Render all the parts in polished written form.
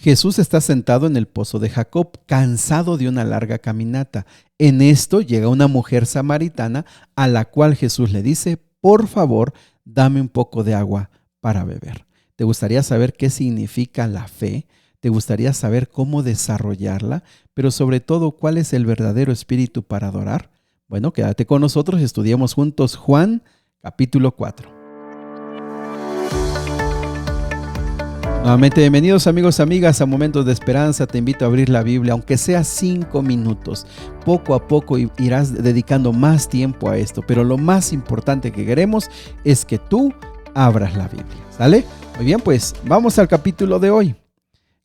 Jesús está sentado en el pozo de Jacob, cansado de una larga caminata. En esto llega una mujer samaritana a la cual Jesús le dice: por favor, dame un poco de agua para beber. ¿Te gustaría saber qué significa la fe? ¿Te gustaría saber cómo desarrollarla? Pero sobre todo, ¿cuál es el verdadero espíritu para adorar? Bueno, quédate con nosotros y estudiemos juntos Juan capítulo 4. Nuevamente, bienvenidos amigos, amigas a Momentos de Esperanza. Te invito a abrir la Biblia, aunque sea 5 minutos. Poco a poco irás dedicando más tiempo a esto, pero lo más importante que queremos es que tú abras la Biblia, ¿sale? Muy bien, pues vamos al capítulo de hoy.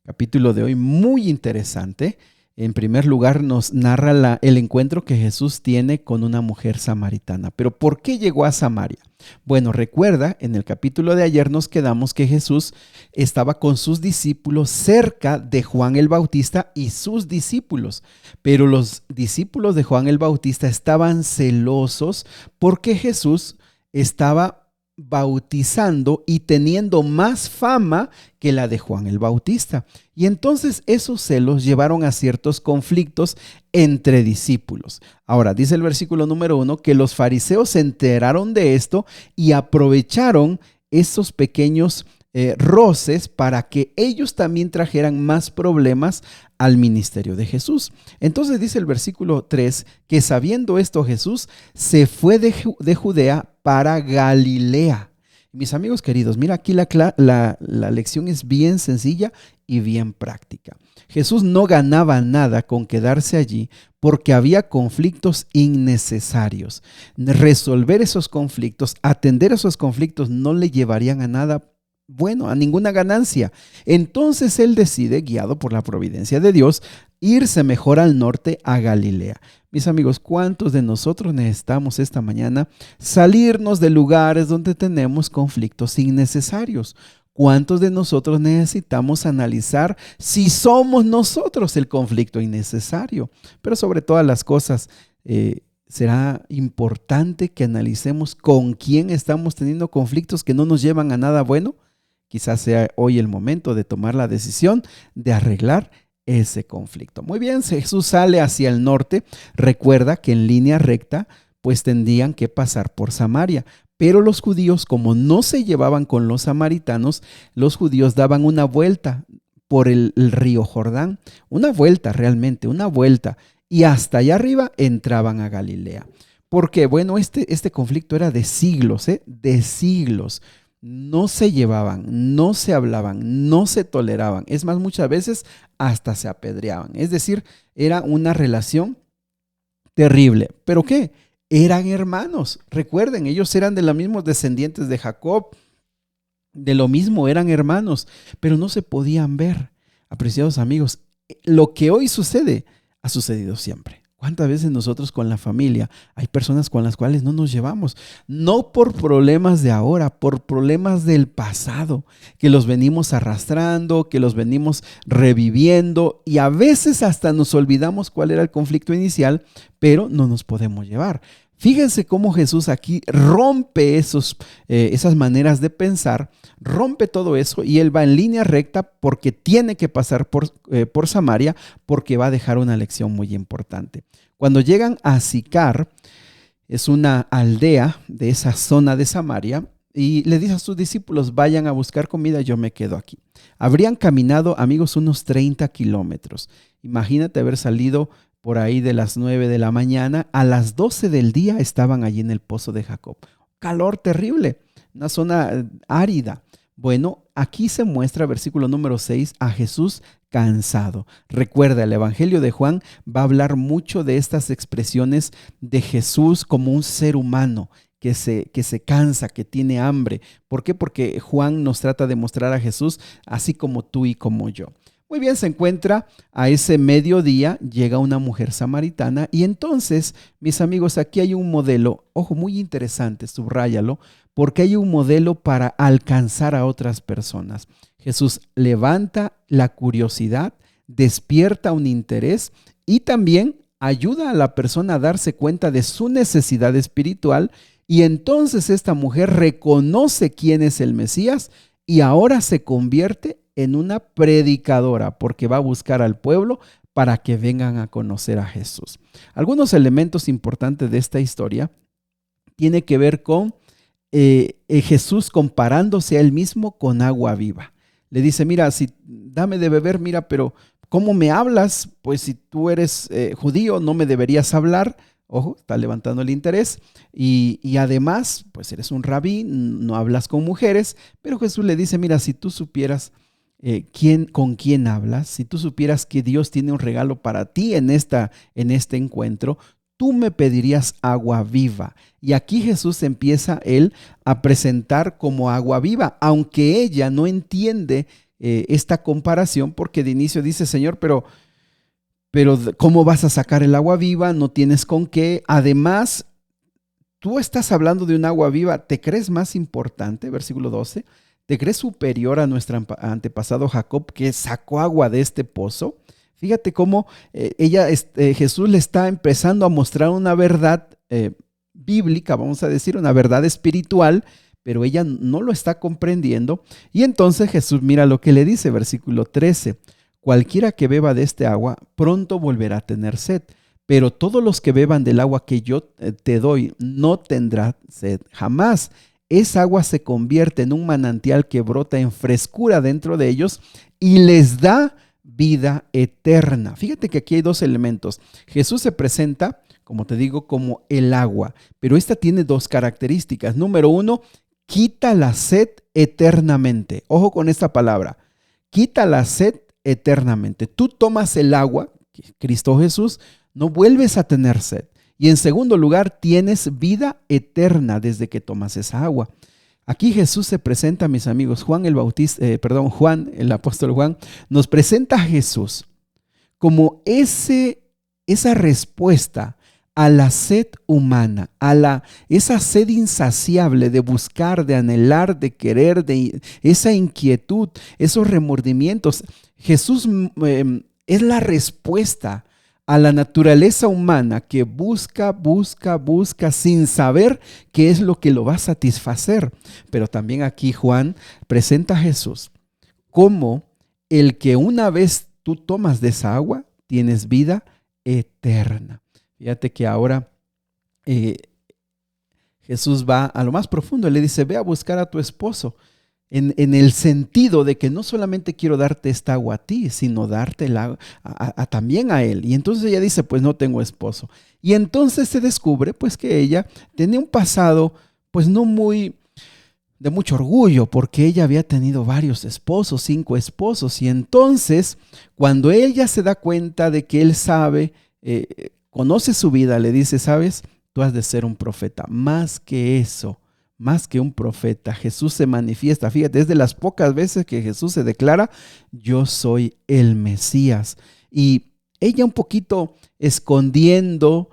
Capítulo de hoy muy interesante. En primer lugar, nos narra el encuentro que Jesús tiene con una mujer samaritana. Pero ¿por qué llegó a Samaria? Bueno, recuerda, en el capítulo de ayer nos quedamos que Jesús estaba con sus discípulos cerca de Juan el Bautista y sus discípulos. Pero los discípulos de Juan el Bautista estaban celosos porque Jesús estaba bautizando y teniendo más fama que la de Juan el Bautista. Y entonces esos celos llevaron a ciertos conflictos entre discípulos. Ahora, dice el versículo número 1 que los fariseos se enteraron de esto y aprovecharon esos pequeños roces para que ellos también trajeran más problemas al ministerio de Jesús. Entonces dice el versículo 3 que sabiendo esto Jesús se fue de Judea para Galilea. Mis amigos queridos, mira aquí la lección es bien sencilla y bien práctica. Jesús no ganaba nada con quedarse allí porque había conflictos innecesarios. Resolver esos conflictos, atender esos conflictos no le llevarían a nada bueno, a ninguna ganancia. Entonces él decide, guiado por la providencia de Dios, irse mejor al norte a Galilea. Mis amigos, ¿cuántos de nosotros necesitamos esta mañana salirnos de lugares donde tenemos conflictos innecesarios? ¿Cuántos de nosotros necesitamos analizar si somos nosotros el conflicto innecesario? Pero sobre todas las cosas, será importante que analicemos con quién estamos teniendo conflictos que no nos llevan a nada bueno. Quizás sea hoy el momento de tomar la decisión de arreglar ese conflicto. Muy bien, Jesús sale hacia el norte. Recuerda que en línea recta pues tendrían que pasar por Samaria. Pero los judíos, como no se llevaban con los samaritanos, los judíos daban una vuelta por el río Jordán. Una vuelta realmente, una vuelta. Y hasta allá arriba entraban a Galilea. Porque bueno, este conflicto era de siglos, de siglos. No se llevaban, no se hablaban, no se toleraban. Es más, muchas veces hasta se apedreaban. Es decir, era una relación terrible. ¿Pero qué? Eran hermanos. Recuerden, ellos eran de los mismos descendientes de Jacob. De lo mismo eran hermanos, pero no se podían ver. Apreciados amigos, lo que hoy sucede ha sucedido siempre. ¿Cuántas veces nosotros con la familia hay personas con las cuales no nos llevamos? No por problemas de ahora, por problemas del pasado, que los venimos arrastrando, que los venimos reviviendo y a veces hasta nos olvidamos cuál era el conflicto inicial, pero no nos podemos llevar. Fíjense cómo Jesús aquí rompe esas maneras de pensar, rompe todo eso y él va en línea recta porque tiene que pasar por Samaria porque va a dejar una lección muy importante. Cuando llegan a Sicar, es una aldea de esa zona de Samaria, y le dice a sus discípulos, vayan a buscar comida, yo me quedo aquí. Habrían caminado, amigos, unos 30 kilómetros. Imagínate haber salido por ahí de las 9 de la mañana, a las 12 del día estaban allí en el pozo de Jacob. Calor terrible, una zona árida. Bueno, aquí se muestra, versículo número 6, a Jesús cansado. Recuerda, el Evangelio de Juan va a hablar mucho de estas expresiones de Jesús como un ser humano que se cansa, que tiene hambre. ¿Por qué? Porque Juan nos trata de mostrar a Jesús así como tú y como yo. Muy bien, se encuentra a ese mediodía, llega una mujer samaritana y entonces, mis amigos, aquí hay un modelo, ojo, muy interesante, subráyalo, porque hay un modelo para alcanzar a otras personas. Jesús levanta la curiosidad, despierta un interés y también ayuda a la persona a darse cuenta de su necesidad espiritual y entonces esta mujer reconoce quién es el Mesías y ahora se convierte en una predicadora, porque va a buscar al pueblo para que vengan a conocer a Jesús. Algunos elementos importantes de esta historia tiene que ver con Jesús comparándose a él mismo con agua viva. Le dice, mira, si dame de beber, mira, pero ¿cómo me hablas? Pues si tú eres judío, no me deberías hablar. Ojo, está levantando el interés. Y además, pues eres un rabí, no hablas con mujeres. Pero Jesús le dice, mira, si tú supieras con quién hablas, si tú supieras que Dios tiene un regalo para ti en este encuentro, tú me pedirías agua viva. Y aquí Jesús empieza él a presentar como agua viva, aunque ella no entiende esta comparación, porque de inicio dice, Señor, pero ¿cómo vas a sacar el agua viva? No tienes con qué. Además, tú estás hablando de un agua viva, ¿te crees más importante? Versículo 12. ¿Te crees superior a nuestro antepasado Jacob, que sacó agua de este pozo? Fíjate cómo Jesús le está empezando a mostrar una verdad bíblica, vamos a decir, una verdad espiritual, pero ella no lo está comprendiendo. Y entonces Jesús mira lo que le dice, versículo 13. Cualquiera que beba de este agua pronto volverá a tener sed, pero todos los que beban del agua que yo te doy no tendrán sed jamás. Esa agua se convierte en un manantial que brota en frescura dentro de ellos y les da vida eterna. Fíjate que aquí hay dos elementos. Jesús se presenta, como te digo, como el agua, pero esta tiene dos características. Número uno, quita la sed eternamente. Ojo con esta palabra, quita la sed eternamente. Tú tomas el agua, Cristo Jesús, no vuelves a tener sed. Y en segundo lugar, tienes vida eterna desde que tomas esa agua. Aquí Jesús se presenta, mis amigos, Juan, el apóstol Juan, nos presenta a Jesús como esa respuesta a la sed humana, esa sed insaciable de buscar, de anhelar, de querer, de esa inquietud, esos remordimientos. Jesús es la respuesta a la naturaleza humana que busca sin saber qué es lo que lo va a satisfacer. Pero también aquí Juan presenta a Jesús como el que una vez tú tomas de esa agua, tienes vida eterna. Fíjate que ahora Jesús va a lo más profundo, le dice, ve a buscar a tu esposo. En el sentido de que no solamente quiero darte esta agua a ti, sino dártela también a él. Y entonces ella dice, pues no tengo esposo. Y entonces se descubre pues que ella tenía un pasado pues no muy de mucho orgullo, porque ella había tenido varios esposos, 5 esposos. Y entonces cuando ella se da cuenta de que él sabe, conoce su vida, le dice, ¿sabes? Tú has de ser un profeta. Más que eso, más que un profeta, Jesús se manifiesta. Fíjate, es de las pocas veces que Jesús se declara, yo soy el Mesías. Y ella un poquito escondiendo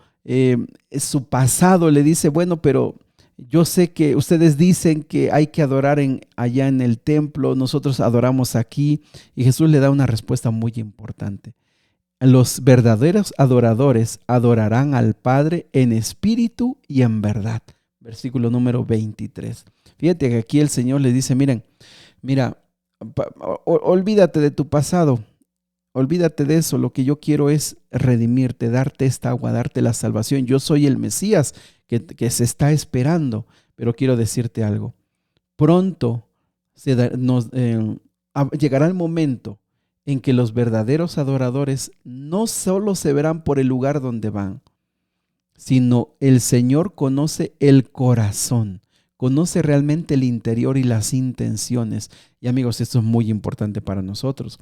su pasado le dice, bueno, pero yo sé que ustedes dicen que hay que adorar allá en el templo, nosotros adoramos aquí. Y Jesús le da una respuesta muy importante. Los verdaderos adoradores adorarán al Padre en espíritu y en verdad. Versículo número 23. Fíjate que aquí el Señor les dice, mira, olvídate de tu pasado, olvídate de eso, lo que yo quiero es redimirte, darte esta agua, darte la salvación. Yo soy el Mesías que se está esperando, pero quiero decirte algo. Pronto llegará el momento en que los verdaderos adoradores no solo se verán por el lugar donde van, sino el Señor conoce el corazón, conoce realmente el interior y las intenciones. Y amigos, esto es muy importante para nosotros,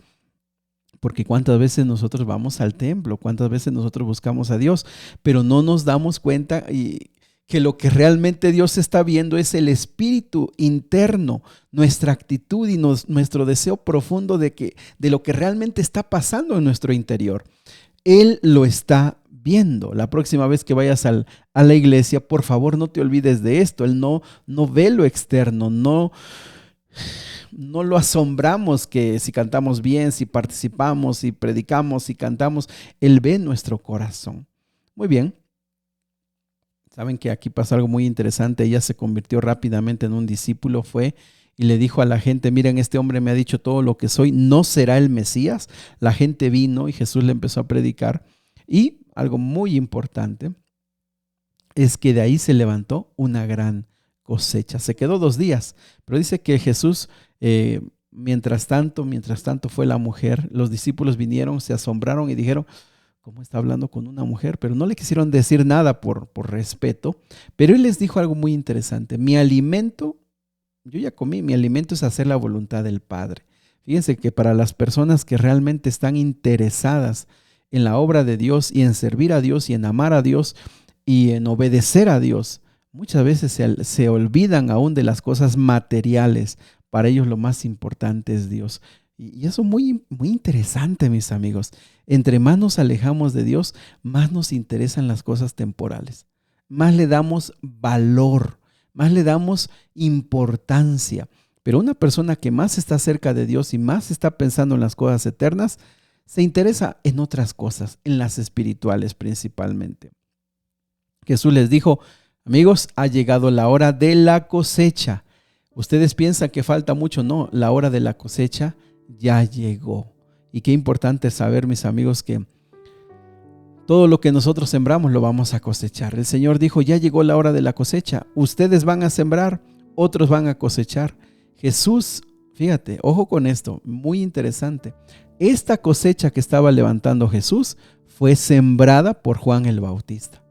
porque cuántas veces nosotros vamos al templo, cuántas veces nosotros buscamos a Dios, pero no nos damos cuenta que lo que realmente Dios está viendo es el espíritu interno, nuestra actitud y nuestro deseo profundo de lo que realmente está pasando en nuestro interior. Él lo está viendo. La próxima vez que vayas a la iglesia, por favor, no te olvides de esto. Él no ve lo externo, no lo asombramos que si cantamos bien, si participamos, si predicamos, si cantamos. Él ve nuestro corazón. Muy bien. Saben que aquí pasa algo muy interesante. Ella se convirtió rápidamente en un discípulo, fue y le dijo a la gente, miren, este hombre me ha dicho todo lo que soy, ¿no será el Mesías? La gente vino y Jesús le empezó a predicar. Y algo muy importante es que de ahí se levantó una gran cosecha. Se quedó 2 días, pero dice que Jesús, mientras tanto fue la mujer, los discípulos vinieron, se asombraron y dijeron, ¿cómo está hablando con una mujer? Pero no le quisieron decir nada por respeto, pero él les dijo algo muy interesante. Mi alimento, yo ya comí, mi alimento es hacer la voluntad del Padre. Fíjense que para las personas que realmente están interesadas en la obra de Dios y en servir a Dios y en amar a Dios y en obedecer a Dios, muchas veces se olvidan aún de las cosas materiales. Para ellos lo más importante es Dios. Y eso es muy, muy interesante, mis amigos. Entre más nos alejamos de Dios, más nos interesan las cosas temporales. Más le damos valor, más le damos importancia. Pero una persona que más está cerca de Dios y más está pensando en las cosas eternas, se interesa en otras cosas, en las espirituales principalmente. Jesús les dijo, amigos, ha llegado la hora de la cosecha. Ustedes piensan que falta mucho, no, la hora de la cosecha ya llegó. Y qué importante saber, mis amigos, que todo lo que nosotros sembramos lo vamos a cosechar. El Señor dijo, ya llegó la hora de la cosecha. Ustedes van a sembrar, otros van a cosechar. Jesús, fíjate, ojo con esto, muy interesante. Esta cosecha que estaba levantando Jesús fue sembrada por Juan el Bautista.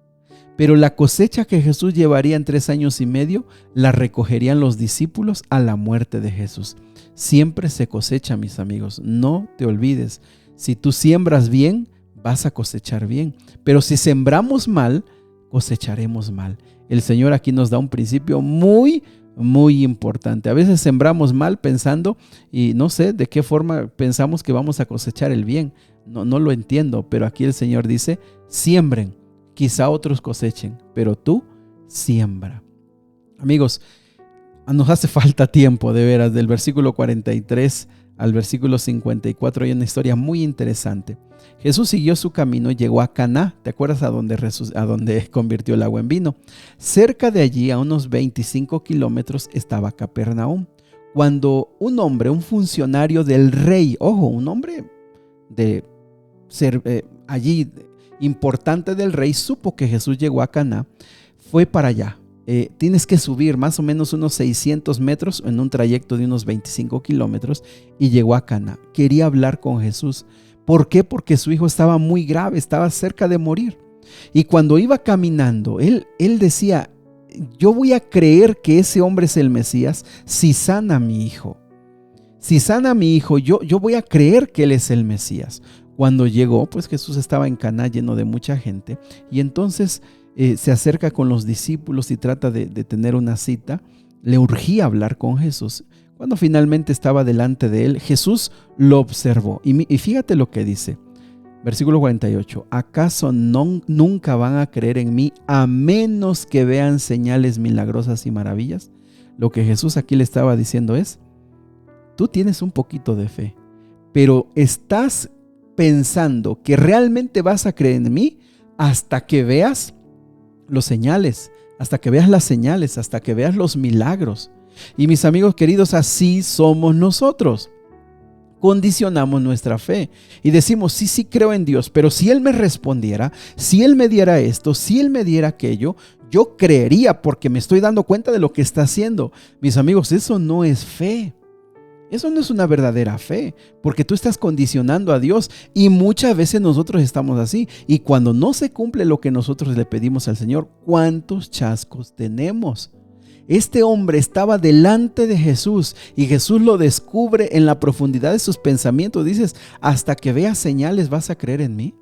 Pero la cosecha que Jesús llevaría en 3 años y medio, la recogerían los discípulos a la muerte de Jesús. Siempre se cosecha, mis amigos. No te olvides. Si tú siembras bien, vas a cosechar bien. Pero si sembramos mal, cosecharemos mal. El Señor aquí nos da un principio muy, muy importante. A veces sembramos mal pensando y no sé de qué forma pensamos que vamos a cosechar el bien. No lo entiendo, pero aquí el Señor dice, siembren. Quizá otros cosechen, pero tú siembra. Amigos, nos hace falta tiempo, de veras. Del versículo 43 al versículo 54 hay una historia muy interesante. Jesús siguió su camino y llegó a Caná. ¿Te acuerdas a donde convirtió el agua en vino? Cerca de allí, a unos 25 kilómetros, estaba Capernaum. Cuando un hombre, un funcionario del rey, ojo, un hombre de ser allí importante del rey, supo que Jesús llegó a Caná, fue para allá. Tienes que subir más o menos unos 600 metros en un trayecto de unos 25 kilómetros y llegó a Caná. Quería hablar con Jesús. ¿Por qué? Porque su hijo estaba muy grave, estaba cerca de morir. Y cuando iba caminando, él decía, yo voy a creer que ese hombre es el Mesías si sana a mi hijo. Si sana a mi hijo, yo voy a creer que él es el Mesías. Cuando llegó, pues Jesús estaba en Caná lleno de mucha gente y entonces se acerca con los discípulos y trata de tener una cita. Le urgía hablar con Jesús. Cuando finalmente estaba delante de él, Jesús lo observó. Y fíjate lo que dice, versículo 48. ¿Acaso nunca van a creer en mí a menos que vean señales milagrosas y maravillas? Lo que Jesús aquí le estaba diciendo es, tú tienes un poquito de fe, pero estás pensando que realmente vas a creer en mí hasta que veas los señales, hasta que veas las señales, hasta que veas los milagros. Y mis amigos queridos, así somos nosotros. Condicionamos nuestra fe y decimos, sí creo en Dios, pero si Él me respondiera, si Él me diera esto, si Él me diera aquello, yo creería porque me estoy dando cuenta de lo que está haciendo. Mis amigos, eso no es fe. Eso no es una verdadera fe, porque tú estás condicionando a Dios y muchas veces nosotros estamos así. Y cuando no se cumple lo que nosotros le pedimos al Señor, ¿cuántos chascos tenemos? Este hombre estaba delante de Jesús y Jesús lo descubre en la profundidad de sus pensamientos. Dices, hasta que veas señales vas a creer en mí.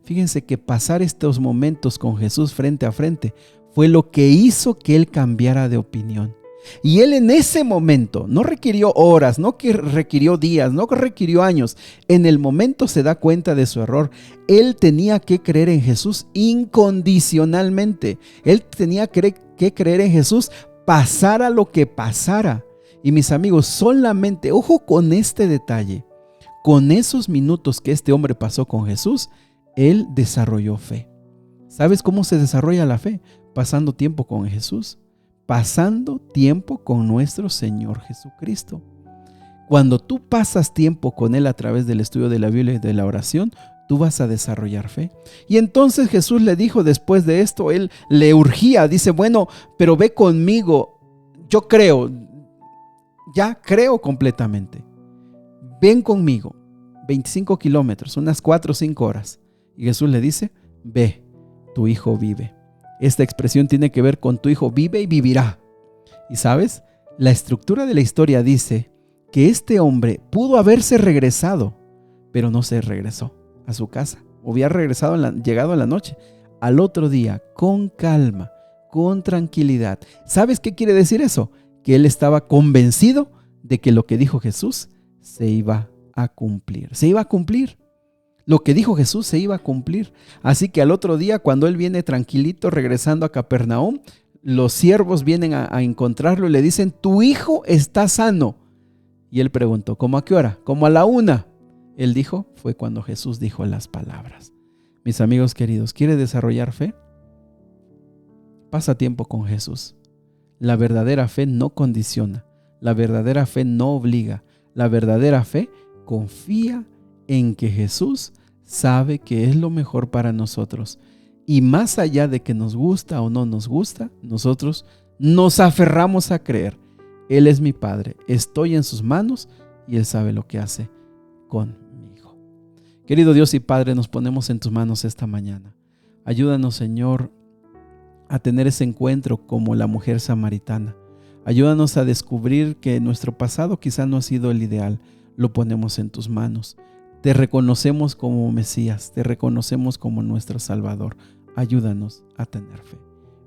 Fíjense que pasar estos momentos con Jesús frente a frente fue lo que hizo que él cambiara de opinión. Y él en ese momento no requirió horas, no requirió días, no requirió años. En el momento se da cuenta de su error. Él tenía que creer en Jesús incondicionalmente. Él tenía que creer en Jesús, pasara lo que pasara. Y mis amigos, solamente, ojo con este detalle, con esos minutos que este hombre pasó con Jesús, él desarrolló fe. ¿Sabes cómo se desarrolla la fe? Pasando tiempo con Jesús. pasando tiempo con nuestro Señor Jesucristo. Cuando tú pasas tiempo con Él a través del estudio de la Biblia y de la oración, tú vas a desarrollar fe. Y entonces Jesús le dijo después de esto, Él le urgía, dice, bueno, pero ve conmigo, yo creo, ya creo completamente. Ven conmigo, 25 kilómetros, unas 4 o 5 horas. Y Jesús le dice, ve, tu hijo vive. Esta expresión tiene que ver con tu hijo vive y vivirá. Y sabes, la estructura de la historia dice que este hombre pudo haberse regresado, pero no se regresó a su casa. Había regresado, llegado en la noche. Al otro día, con calma, con tranquilidad. ¿Sabes qué quiere decir eso? Que él estaba convencido de que lo que dijo Jesús se iba a cumplir. Se iba a cumplir. Lo que dijo Jesús se iba a cumplir. Así que al otro día, cuando él viene tranquilito regresando a Capernaum, los siervos vienen a encontrarlo y le dicen, tu hijo está sano. Y él preguntó, ¿cómo a qué hora? ¿Cómo a la 1? Él dijo, fue cuando Jesús dijo las palabras. Mis amigos queridos, ¿quiere desarrollar fe? Pasa tiempo con Jesús. La verdadera fe no condiciona. La verdadera fe no obliga. La verdadera fe confía en que Jesús sabe que es lo mejor para nosotros. Y más allá de que nos gusta o no nos gusta, nosotros nos aferramos a creer. Él es mi Padre, estoy en sus manos y Él sabe lo que hace conmigo. Querido Dios y Padre, nos ponemos en tus manos esta mañana. Ayúdanos, Señor, a tener ese encuentro como la mujer samaritana. Ayúdanos a descubrir que nuestro pasado quizá no ha sido el ideal. Lo ponemos en tus manos. Te reconocemos como Mesías, te reconocemos como nuestro Salvador. Ayúdanos a tener fe.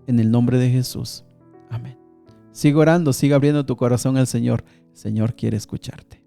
En el nombre de Jesús. Amén. Sigue orando, sigue abriendo tu corazón al Señor. El Señor quiere escucharte.